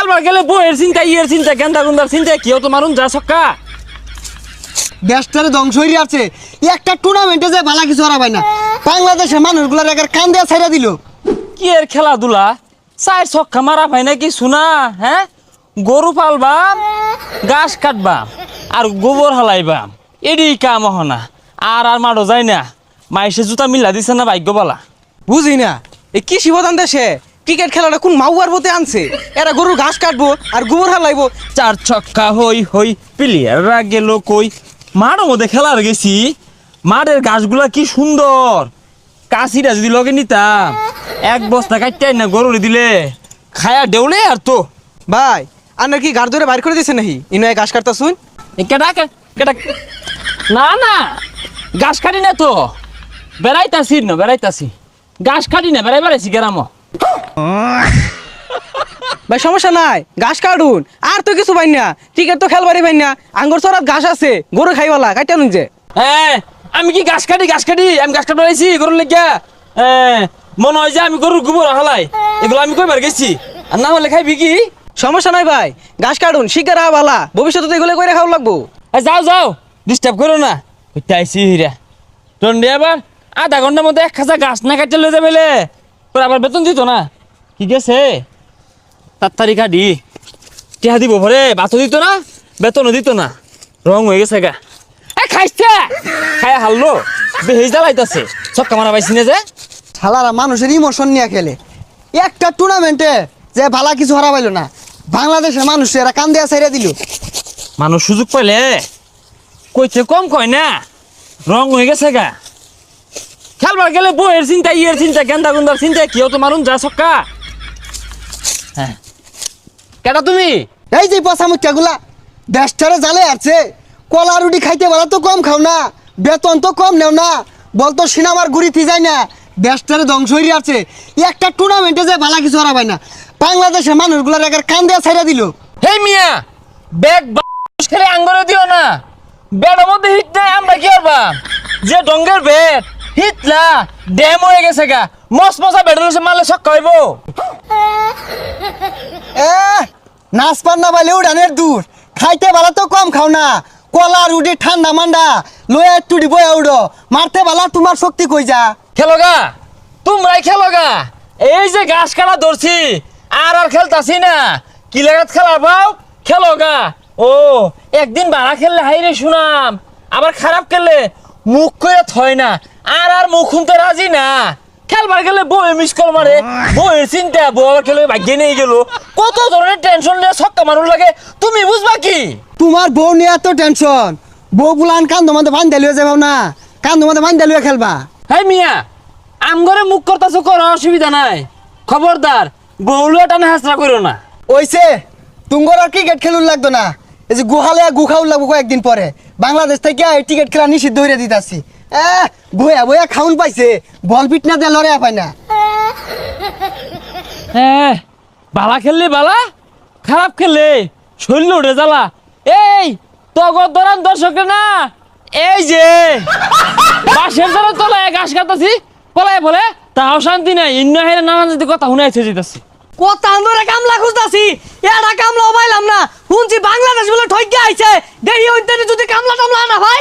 খেলবার গেলে বইয়ের চিন্তা ইয়ের চিন্তা গেন্দা গুন্দার চিন্তা কেউ তো মারুন যা ছক্কা দেশটারে ধ্বংস হয়ে আছে একটা টুর্নামেন্টে যে ভালো কিছু হারাবাই না বাংলাদেশের মানুষগুলোর একার কান দেয়া ছাইড়া দিল কি এর খেলাধুলা চার ছক্কা মারা ভাই নাকি শোনা হ্যাঁ গরু পালবাম ঘাস কাটবাম আর গোবর হালাইবাম এডি কাম হনা আর আর মারো যায় না মাইসে জুতা মিলা দিছে না ভাগ্য বলা বুঝি না এই কৃষি প্রধান দেশে ক্রিকেট খেলাটা কোন মাউয়ার মতে আনছে এরা গরুর ঘাস কাটবো আর গোবর হালাইবো। চার ছক্কা হই হই প্লেয়াররা গেল কই মাঠের মধ্যে খেলার গেছি মাঠের ঘাসগুলা কি সুন্দর কাশিটা যদি লগে নিতাম এক বস্তা কাটতে না গরুরে দিলে খায়া দেউলে আর তো ভাই আপনার কি গাড় ধরে বাইর করে দিছে নাকি ইনো ঘাস কাটতা শুন কেটা কেটা না না ঘাস কাটি না তো বেড়াইতাছি না বেড়াইতাছি ঘাস কাটি না বেড়াই বেড়াইছি গ্রাম ভাই সমস্যা নাই ঘাস কাটুন আর তো কিছু পাই না ক্রিকেট তো খেলবারই পাই না আঙ্গুর চড়াত ঘাস আছে গরু খাইবালা কাটা নুন যে হ্যাঁ আমি কি ঘাস কাটি আমি ঘাস কাটা আইছি গরুর লেগা হ্যাঁ মনে হয় যে আমি গরুর গোবর হালাই এগুলো আমি কইবার গেছি আর না হলে খাইবি কি সমস্যা নাই ভাই ঘাস কাটুন শিকার বালা ভবিষ্যতে তো এগুলো করে খাওয়া লাগবো। যাও যাও ডিস্টার্ব করো না আইসি হিরা টন্ডে আবার আধা ঘন্টার মধ্যে এক খাঁচা গাছ না কাটতে লয়ে যাবে আবার বেতন দিত না কি গেছে তাড়াতাড়ি কাটি টিহা দিব ভরে ভাতও দিত না বেতনও দিত না রং হয়ে গেছে গা খাইছে খাই হারলো বেহেজ জ্বালাইতেছে ছক্কা মারা পাইছি না যে শালারা মানুষের ইমোশন নিয়ে খেলে একটা টুর্নামেন্টে যে ভালো কিছু হারাবাইল না বাংলাদেশের মানুষ এরা কান দেয়া ছাইড়া দিল মানুষ সুযোগ পাইলে কইতে কম কয় না রং হয়ে গেছে গা খেলবার গেলে বইয়ের চিন্তা ইয়ের চিন্তা গেন্দা গুন্দার চিন্তা কেউ তো মারুন যা ছক্কা হ্যাঁ কেটা তুমি এই যে পচা মুখ্যাগুলা দেশটারে জালে আছে কলা রুটি খাইতে বলা তো কম খাও না বেতন তো কম নেও না বলতো সিনেমার ঘুরিতে যায় না দেশটারে ধ্বংস হয়ে আছে একটা টুর্নামেন্টে যে ভালো কিছু হারাবাই না বাংলাদেশের মানুষগুলোর একার কান দেয়া ছাইড়া দিল হে মিয়া ব্যাগ খেলে আঙ্গরে দিও না ব্যাটের মধ্যে হিট নাই আমরা কি করবা যে ডঙ্গের ব্যাট হিটলা ড্যাম হয়ে গেছে গা মস মশা ব্যাটের মারলে ছক্কা হইব নাচ পান্না বাইলে উড়ানের দূর খাইতে বালা তো কম খাও না কলা রুটি ঠান্ডা মান্ডা লয়ে একটু বয়া উড়ো মারতে বালা তোমার শক্তি কই যা খেলো গা তোমরাই খেলো গা এই যে ঘাস কাটা ধরছি আর আর খেলতাছি না কি লাগাত খেলা পাও খেলো গা ও একদিন বাড়া খেললে হাইরে শুনাম আবার খারাপ খেললে মুখ করে থয় না আর আর মুখ শুনতে রাজি না খেলবার গেলে বই মিস কল মারে বইয়ের চিন্তা বউ আবার খেলে ভাগ্যে নিয়ে গেল কত ধরনের টেনশন নিয়ে ছক্কা মারুন লাগে তুমি বুঝবা কি তোমার বউ নিয়ে এত টেনশন বউ বুলান কান্দো মধ্যে বান্ধা লুয়ে যাবাও না কান্দো মধ্যে বান্ধা লুয়ে খেলবা হাই মিয়া আমগরে মুখ করতেছো কোনো অসুবিধা নাই খবরদার বউলুয়া টানে হাসরা করো না ওইছে তুঙ্গর আর ক্রিকেট খেলুন লাগতো না এই যে গুহালে গুখাউল লাগবো কয়েকদিন পরে বাংলাদেশ থেকে এই টিকিট খেলা নিষিদ্ধ হয়ে দিতাছি বইয়া বইয়া খাউন পাইছে বল পিট না দিয়ে লড়ে পায় না হ্যাঁ বালা খেললে বালা খারাপ খেললে শরীর উঠে জ্বালা এই তগর ধরান দর্শক না এই যে বাসের দ্বারা তলায় ঘাস কাটাছি পলায় বলে তাও শান্তি নাই ইন্ন হেরে নানান যদি কথা শুনাইছে যেতেছি কথা আমরা কামলা খুঁজতাছি এটা কামলা পাইলাম না শুনছি বাংলাদেশ বলে ঠইকে আইছে দেরি হইতে যদি কামলা টামলা না ভাই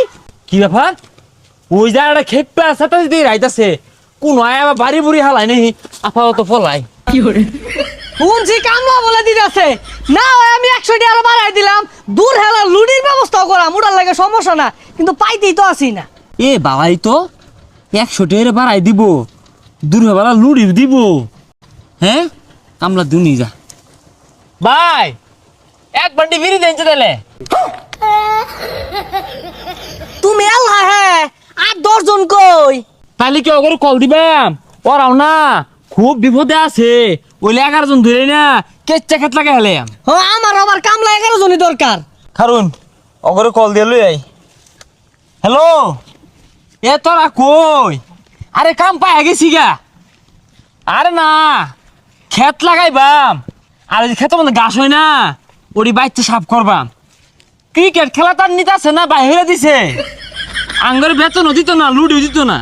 কি ব্যাপার ওই জায়গাটা খেপে সাথে যদি রাইতাছে কোন আবার বাড়ি বুড়ি হালাই নেই আপাতত পলাই শুনছি কামলা বলে দিতেছে না হয় আমি 100 টাকা বাড়াই দিলাম দূর হেলা লুডির ব্যবস্থা করা মুড়ার লাগে সমস্যা না কিন্তু পাইতেই তো আসি না এ বাবাই তো 100 টাকা বাড়াই দিব দূর বেলা লুড়ি দিব হ্যাঁ কামলা দুনি যা ভাই এক বান্ডি বিড়ি দেন দিলে তুমি আল্লাহ হ্যাঁ আর 10 জন কই তাহলে কি ওগুলো কল দিবাম ওরাও না খুব বিপদে আছে ওইলে 11 জন ধরে না কেচ্চা খেত লাগে হেলে আমার আবার কামলা 11 জনই দরকার খারুন ওগুলো কল দিয়ে লই আই হ্যালো এ তোরা কই আরে কাম পাই গেছি গা আরে না ক্ষেত লাগাইবাম আর ওই ক্ষেতের মধ্যে ঘাস হয় না ওরি বাইতে সাফ করবাম ক্রিকেট খেলা তার নিতে আছে না বাইরে দিছে আঙ্গরে বেতনও দিত না লুডিও দিত না